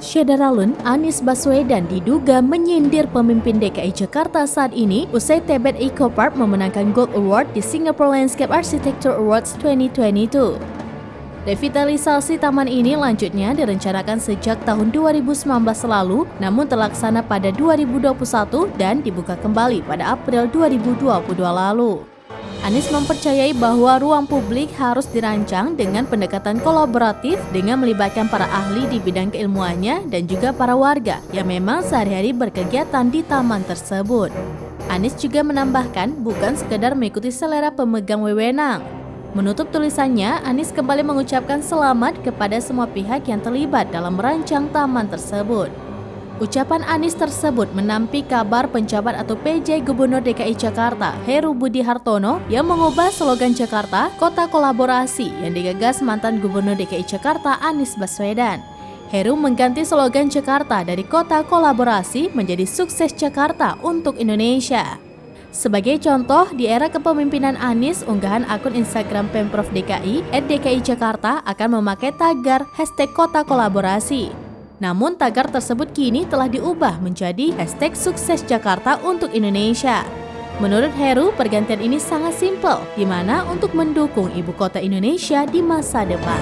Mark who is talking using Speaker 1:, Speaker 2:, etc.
Speaker 1: Syederalun, Anies Baswedan diduga menyindir pemimpin DKI Jakarta saat ini usai Tebet Eco Park memenangkan Gold Award di Singapore Landscape Architecture Awards 2022. Revitalisasi taman ini lanjutnya direncanakan sejak tahun 2019 lalu, namun terlaksana pada 2021 dan dibuka kembali pada April 2022 lalu. Anies mempercayai bahwa ruang publik harus dirancang dengan pendekatan kolaboratif dengan melibatkan para ahli di bidang keilmuannya dan juga para warga yang memang sehari-hari berkegiatan di taman tersebut. Anies juga menambahkan bukan sekedar mengikuti selera pemegang wewenang. Menutup tulisannya, Anies kembali mengucapkan selamat kepada semua pihak yang terlibat dalam merancang taman tersebut. Ucapan Anies tersebut menampik kabar penjabat atau PJ Gubernur DKI Jakarta, Heru Budi Hartono, yang mengubah slogan Jakarta, Kota Kolaborasi yang digagas mantan Gubernur DKI Jakarta Anies Baswedan. Heru mengganti slogan Jakarta dari Kota Kolaborasi menjadi Sukses Jakarta untuk Indonesia. Sebagai contoh, di era kepemimpinan Anies, unggahan akun Instagram Pemprov DKI @dki-jakarta akan memakai tagar #Kota Kolaborasi. Namun tagar tersebut kini telah diubah menjadi #Sukses Jakarta untuk Indonesia. Menurut Heru, pergantian ini sangat simpel, di mana untuk mendukung ibu kota Indonesia di masa depan.